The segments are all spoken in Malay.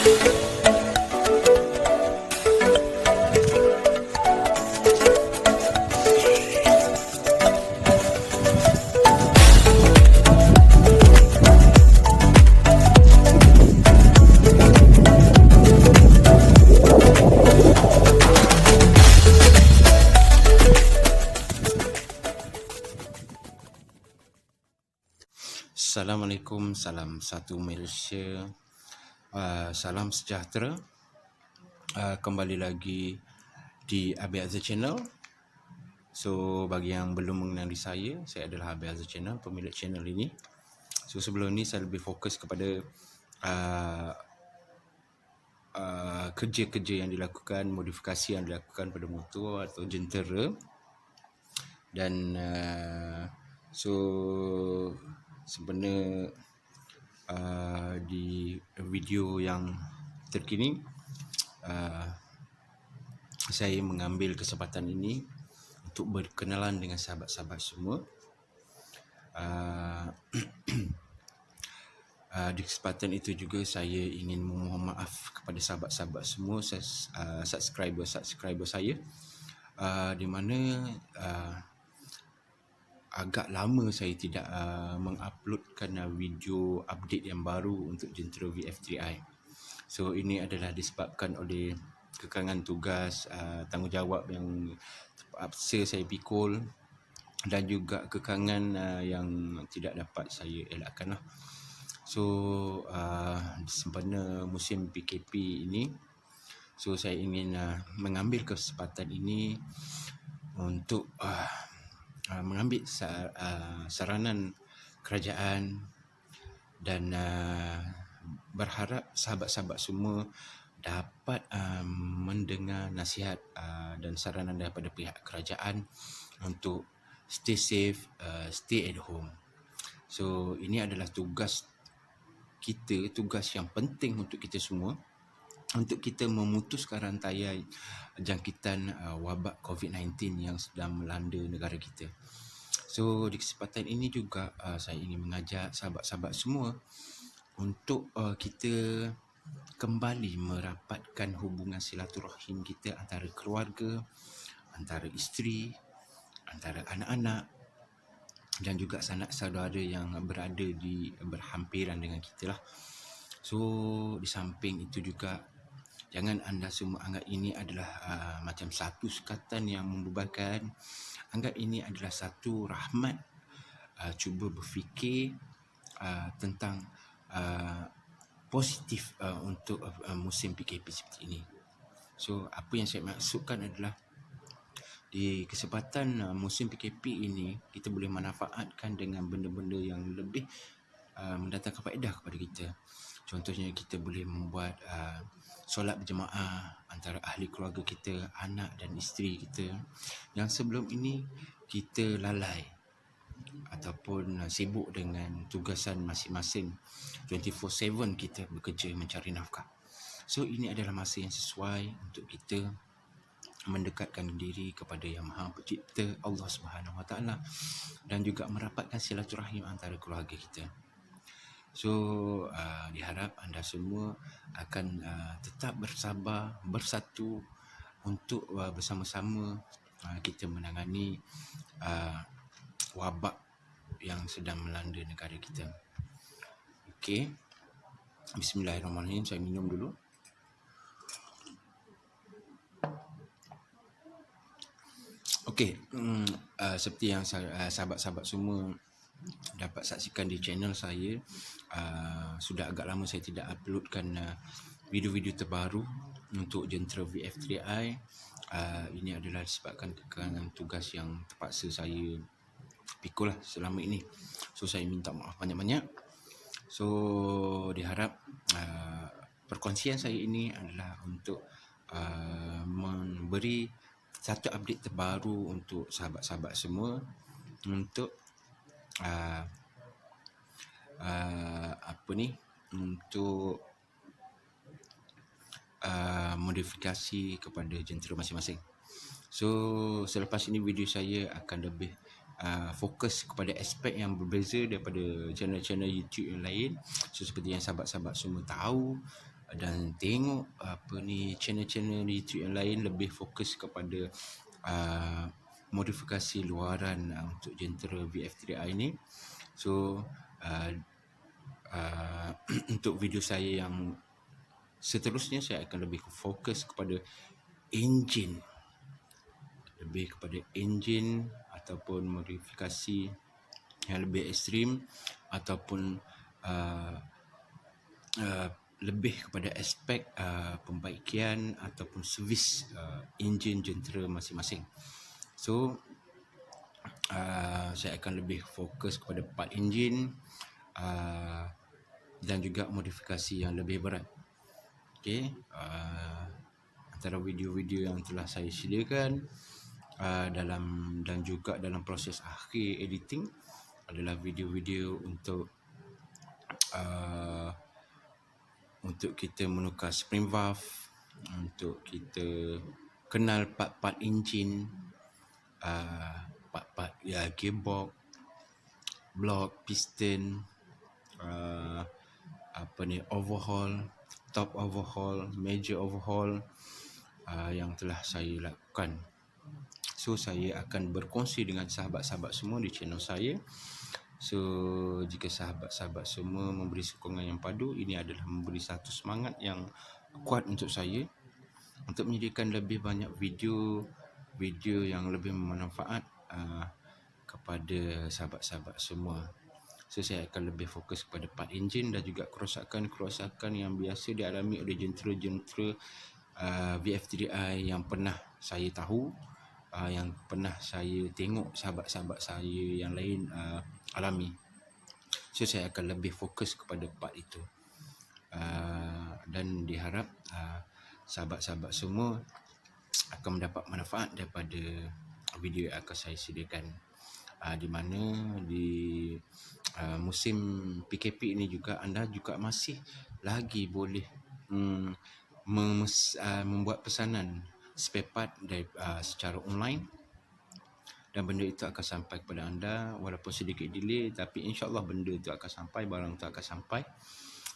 Assalamualaikum, salam satu Malaysia, salam sejahtera. Kembali lagi di Abi Azhar Channel. So bagi yang belum mengenali saya adalah Abi Azhar Channel, pemilik channel ini. So sebelum ni saya lebih fokus kepada kerja-kerja yang dilakukan, modifikasi yang dilakukan pada motor atau jentera. Dan so sebenarnya di video yang terkini saya mengambil kesempatan ini untuk berkenalan dengan sahabat-sahabat semua. Di kesempatan itu juga saya ingin memohon maaf kepada sahabat-sahabat semua, subscriber saya, di mana agak lama saya tidak menguploadkan video update yang baru untuk jentera VF3i. So ini adalah disebabkan oleh kekangan tugas, tanggungjawab yang terpaksa saya pikul, dan juga kekangan yang tidak dapat saya elakkan lah. So sempena musim PKP ini, so saya ingin mengambil kesempatan ini untuk mengambil saranan kerajaan dan berharap sahabat-sahabat semua dapat mendengar nasihat dan saranan daripada pihak kerajaan untuk stay safe, stay at home. So ini adalah tugas kita, tugas yang penting untuk kita semua, untuk kita memutuskan rantai jangkitan wabak COVID-19 yang sedang melanda negara kita. So di kesempatan ini juga saya ingin mengajak sahabat-sahabat semua untuk kita kembali merapatkan hubungan silaturahim kita antara keluarga, antara isteri, antara anak-anak dan juga sanak saudara yang berada di berhampiran dengan kita lah. So di samping itu juga, jangan anda semua anggap ini adalah macam satu sukatan yang membebankan. Anggap ini adalah satu rahmat. Cuba berfikir tentang positif untuk musim PKP seperti ini. So apa yang saya maksudkan adalah, di kesempatan musim PKP ini, kita boleh manfaatkan dengan benda-benda yang lebih mendatangkan faedah kepada kita. Contohnya kita boleh membuat solat berjemaah antara ahli keluarga kita, anak dan isteri kita, yang sebelum ini kita lalai ataupun sibuk dengan tugasan masing-masing. 24/7 kita bekerja mencari nafkah. So ini adalah masa yang sesuai untuk kita mendekatkan diri kepada Yang Maha Pencipta, Allah Subhanahu Wa Taala, dan juga merapatkan silaturahim antara keluarga kita. So diharap anda semua akan tetap bersabar, bersatu untuk bersama-sama kita menangani wabak yang sedang melanda negara kita. Okey, bismillahirrahmanirrahim. Saya minum dulu. Okey, seperti yang sahabat-sahabat semua dapat saksikan di channel saya, sudah agak lama saya tidak uploadkan video-video terbaru untuk jentera VF3i. Ini adalah disebabkan kekangan tugas yang terpaksa saya pikul lah selama ini. So saya minta maaf banyak-banyak. So diharap perkongsian saya ini adalah untuk memberi satu update terbaru untuk sahabat-sahabat semua, untuk untuk modifikasi kepada jentera masing-masing. So selepas ini video saya akan lebih fokus kepada aspek yang berbeza daripada channel-channel YouTube yang lain. So seperti yang sahabat-sahabat semua tahu, dan tengok channel-channel di YouTube yang lain lebih fokus kepada modifikasi luaran untuk jentera VF3i ni. So untuk video saya yang seterusnya saya akan lebih fokus kepada enjin, ataupun modifikasi yang lebih ekstrim, ataupun lebih kepada aspek pembaikian ataupun servis enjin jentera masing-masing. So saya akan lebih fokus kepada part enjin dan juga modifikasi yang lebih berat. Okey, antara video-video yang telah saya sediakan dan juga dalam proses akhir editing adalah video-video untuk kita menukar spring valve, untuk kita kenal part-part enjin, part-part gearbox, block, piston, overhaul, top overhaul, major overhaul yang telah saya lakukan. So saya akan berkongsi dengan sahabat-sahabat semua di channel saya. So jika sahabat-sahabat semua memberi sokongan yang padu, ini adalah memberi satu semangat yang kuat untuk saya untuk menyediakan lebih banyak video yang lebih bermanfaat kepada sahabat-sahabat semua. So saya akan lebih fokus kepada part enjin dan juga kerosakan yang biasa dialami oleh jentera-jentera VF3i yang pernah saya tahu, yang pernah saya tengok sahabat-sahabat saya yang lain alami. So saya akan lebih fokus kepada part itu, dan diharap sahabat-sahabat semua akan mendapat manfaat daripada video yang akan saya sediakan, di mana di musim PKP ini juga anda juga masih lagi boleh membuat pesanan spare part secara online, dan benda itu akan sampai kepada anda walaupun sedikit delay, tapi insyaAllah benda itu akan sampai, barang itu akan sampai,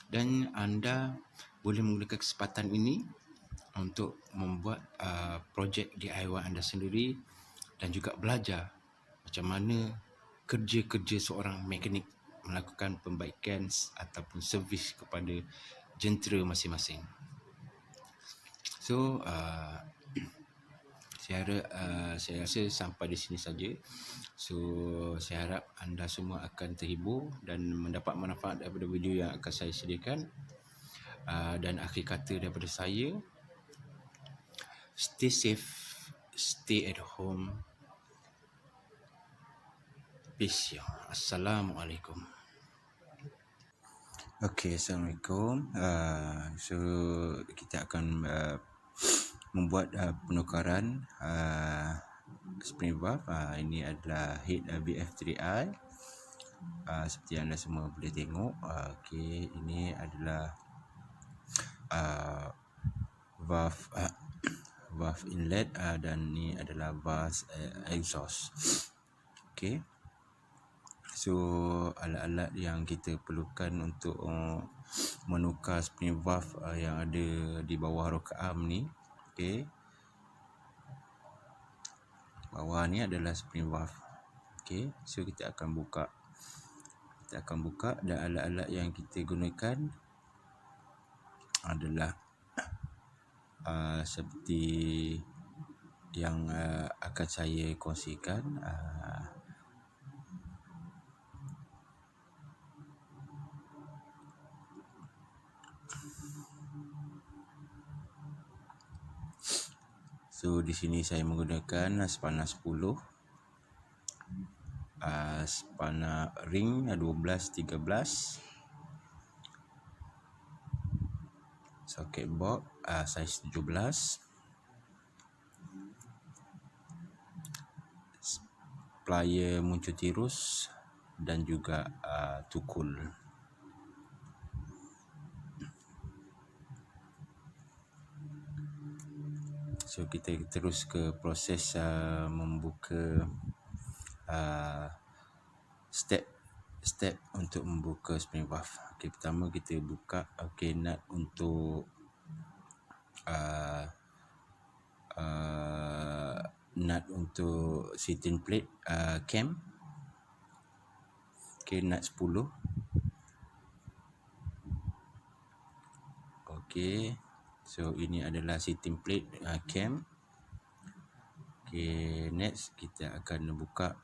dan anda boleh menggunakan kesempatan ini untuk membuat projek DIY anda sendiri dan juga belajar macam mana kerja-kerja seorang mekanik melakukan pembaikan ataupun servis kepada jentera masing-masing. So saya rasa sampai di sini saja. So saya harap anda semua akan terhibur dan mendapat manfaat daripada video yang akan saya sediakan. Dan akhir kata daripada saya, stay safe, stay at home. Peace. Assalamualaikum. Okay, Assalamualaikum. So kita akan membuat penukaran spring valve. Ini adalah head VF3i. Seperti anda semua boleh tengok. Okay, ini adalah valve inlet dan ini adalah valve exhaust. Okay. So alat-alat yang kita perlukan untuk menukar spring valve yang ada di bawah rocker arm ni. Okay. Bawah ni adalah spring valve. Okay. So kita akan buka. Dan alat-alat yang kita gunakan adalah seperti yang akan saya kongsikan. So di sini saya menggunakan spana 10, spana ring 12 13, socket box saiz 17, plier muncul tirus dan juga tukul. So kita terus ke proses membuka step step untuk membuka spring valve. Okey, pertama kita buka nut untuk nut untuk seating plate cam. Okey, nut 10. Okey, so ini adalah seating plate cam. Okey, next kita akan buka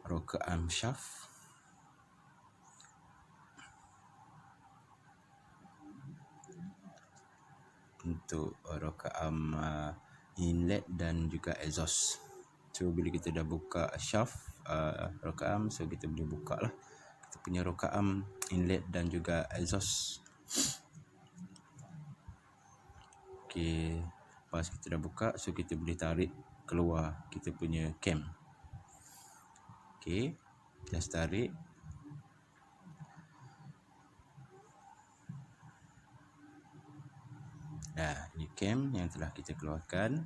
rocker arm shaft. Untuk rocker arm inlet dan juga exhaust. So bila kita dah buka shaft rocker arm, so kita boleh buka lah kita punya rocker arm, inlet dan juga exhaust. Okey, lepas kita dah buka, so kita boleh tarik keluar kita punya cam. Okey, just tarik. Nah, ini cam yang telah kita keluarkan.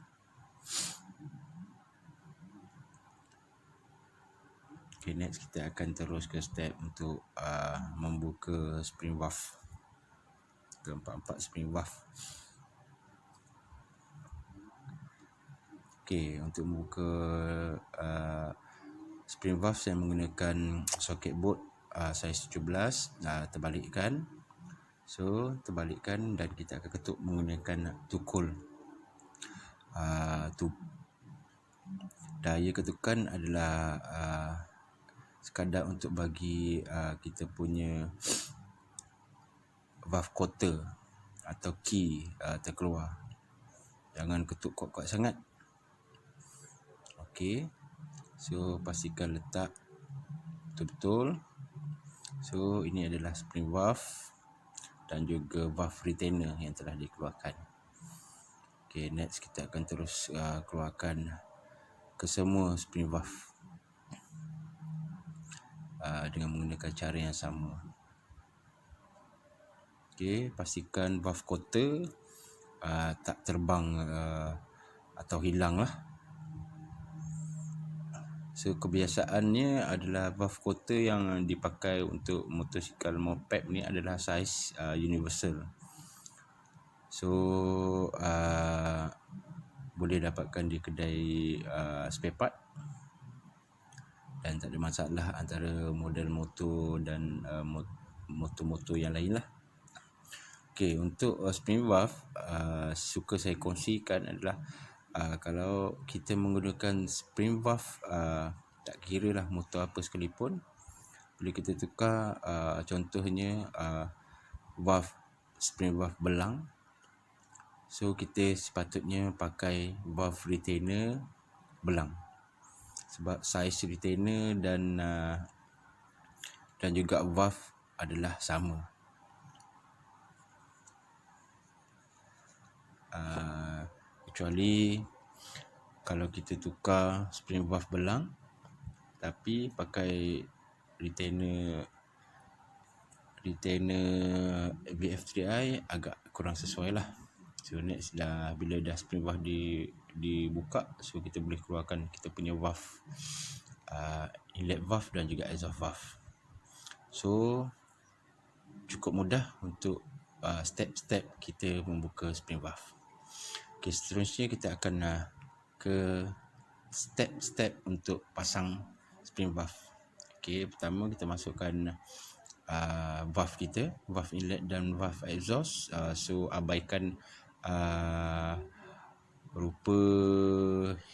Okay, next kita akan terus ke step untuk membuka spring valve. Keempat-empat spring valve. Okay, untuk membuka spring valve saya menggunakan socket bolt saiz 17. Terbalikkan. So, terbalikkan dan kita akan ketuk menggunakan tukul. Daya ketukan adalah sekadar untuk bagi kita punya valve quarter atau key terkeluar. Jangan ketuk kuat-kuat sangat. Okey, so pastikan letak betul-betul. So ini adalah spring valve dan juga valve retainer yang telah dikeluarkan. Okey, next kita akan terus keluarkan kesemua spring valve dengan menggunakan cara yang sama. Okey, pastikan valve quarter tak terbang atau hilang lah. So kebiasaannya adalah valve quarter yang dipakai untuk motosikal moped ni adalah saiz universal. So boleh dapatkan di kedai spare part dan tak ada masalah antara model motor dan motor-motor yang lain lah. Okey, untuk spring valve suka saya kongsikan adalah kalau kita menggunakan spring valve tak kira lah motor apa sekalipun, bila kita tukar contohnya valve spring valve belang, so kita sepatutnya pakai valve retainer belang sebab saiz retainer dan juga valve adalah sama. Kecuali kalau kita tukar spring valve belang tapi pakai retainer VF3i agak kurang sesuai lah. So next bila dah spring valve dibuka, so kita boleh keluarkan kita punya valve, inlet valve dan juga exhaust valve. So cukup mudah untuk step-step kita membuka spring valve. Okay, seterusnya kita akan ke step-step untuk pasang spring valve. Okay, pertama kita masukkan valve kita, valve inlet dan valve exhaust. So abaikan rupa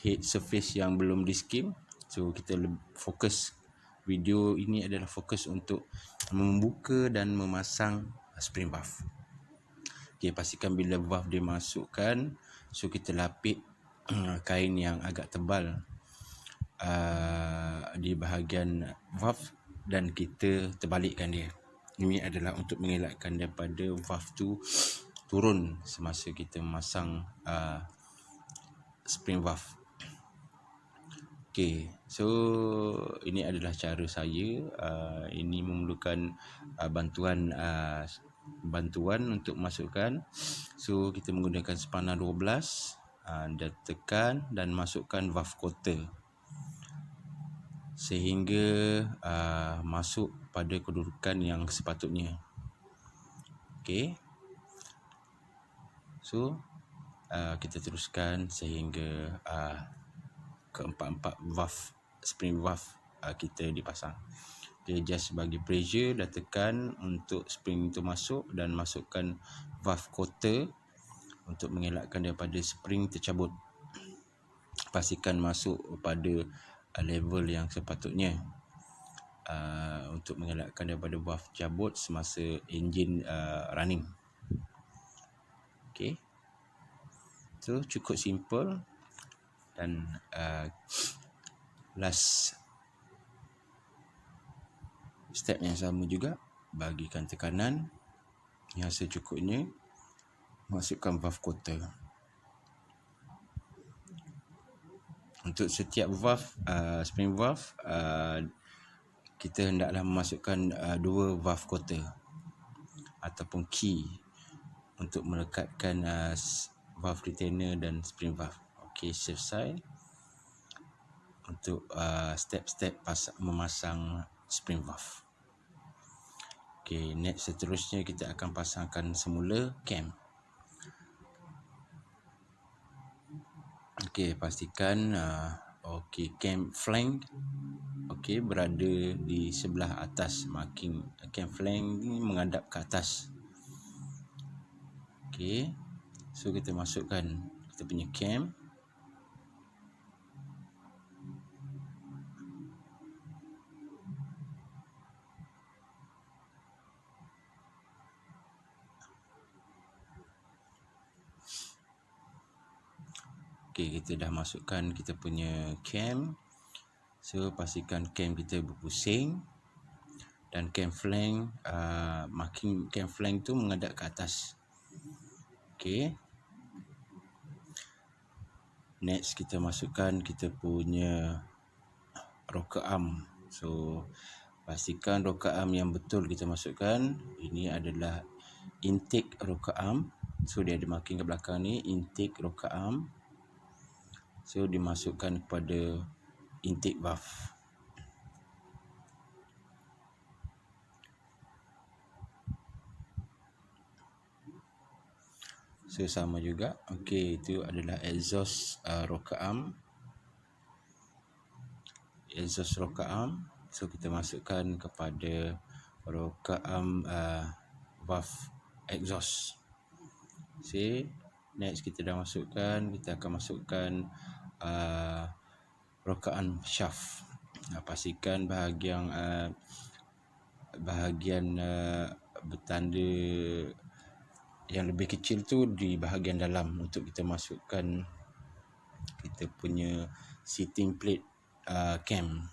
head surface yang belum di skim. So kita fokus, video ini adalah fokus untuk membuka dan memasang spring valve. Okay, pastikan bila valve dimasukkan, so kita lapik kain yang agak tebal di bahagian valve dan kita terbalikkan dia. Ini adalah untuk mengelakkan daripada valve tu turun semasa kita memasang spring valve. Okay, so ini adalah cara saya. Ini memerlukan bantuan untuk masukkan. So kita menggunakan spana 12 dan tekan dan masukkan valve quarter. sehingga masuk pada kedudukan yang sepatutnya. Okey. So kita teruskan sehingga keempat-empat valve, spring valve kita dipasang. Okay, just bagi pressure dah tekan untuk spring itu masuk dan masukkan valve quarter untuk mengelakkan daripada spring tercabut. Pastikan masuk pada level yang sepatutnya untuk mengelakkan daripada valve cabut semasa enjin running. Okay, so cukup simple. Dan last step yang sama juga, bagikan tekanan yang secukupnya, masukkan valve quarter. Untuk setiap valve, spring valve, kita hendaklah memasukkan 2 valve quarter ataupun key untuk melekatkan valve retainer dan spring valve. Okey, selesai untuk step-step memasang spring valve. Okey, next seterusnya kita akan pasangkan semula cam. Okey, pastikan cam flank berada di sebelah atas marking. Cam flank ni menghadap ke atas. Okey, so kita masukkan kita punya cam. Okey, kita dah masukkan kita punya cam. So pastikan cam kita berpusing dan cam flank, marking cam flank tu menghadap ke atas. Okey. Next kita masukkan kita punya rocker arm. So pastikan rocker arm yang betul kita masukkan. Ini adalah intake rocker arm. So dia ada marking ke belakang ni, intake rocker arm. So dimasukkan kepada intake valve. So sama juga. Okey, itu adalah exhaust rocker arm. Exhaust rocker arm. So kita masukkan kepada rocker arm valve exhaust. See, next kita dah masukkan, kita akan masukkan rocker arm shaft. Pastikan bahagian bertanda yang lebih kecil tu di bahagian dalam untuk kita masukkan kita punya seating plate cam.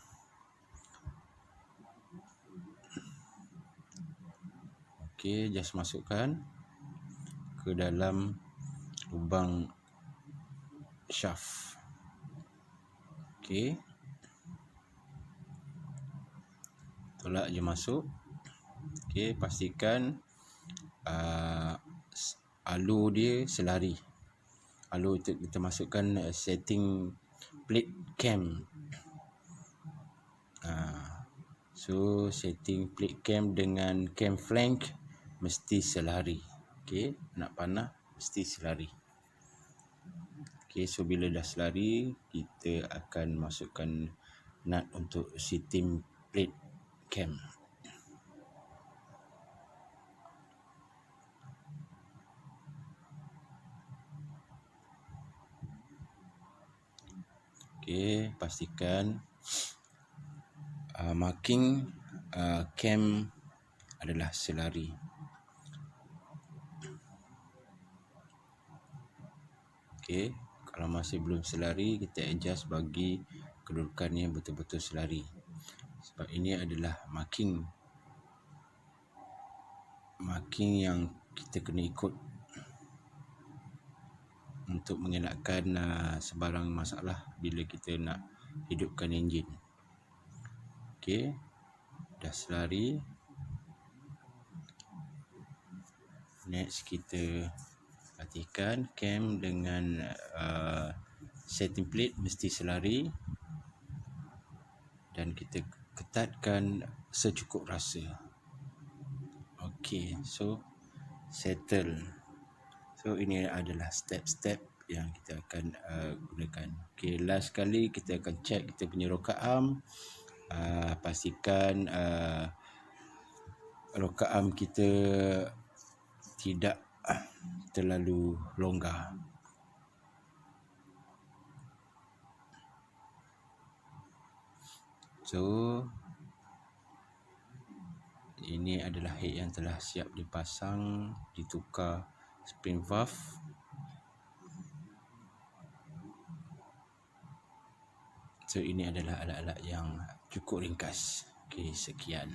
Okey, just masukkan ke dalam lubang shaft. Okey, tolak je masuk. Okey, pastikan alur dia selari. Alur itu kita masukkan setting plate cam. So setting plate cam dengan cam flank mesti selari. Okey, nak panah mesti selari. Okey, so bila dah selari, kita akan masukkan nut untuk setting plate cam. Okey, pastikan marking cam adalah selari. Okey, kalau masih belum selari, kita adjust bagi kedudukannya betul-betul selari. Sebab ini adalah marking yang kita kena ikut untuk mengelakkan sebarang masalah bila kita nak hidupkan enjin. Okey, dah selari. Next kita perhatikan cam dengan setting plate mesti selari. dan kita ketatkan secukup rasa. Okey, so settle. So ini adalah step-step yang kita akan gunakan. Okey, last kali kita akan check kita punya rokaam. Pastikan rokaam kita tidak terlalu longgar. So ini adalah head yang telah siap dipasang, ditukar spring valve. So ini adalah alat-alat yang cukup ringkas. Okey, sekian.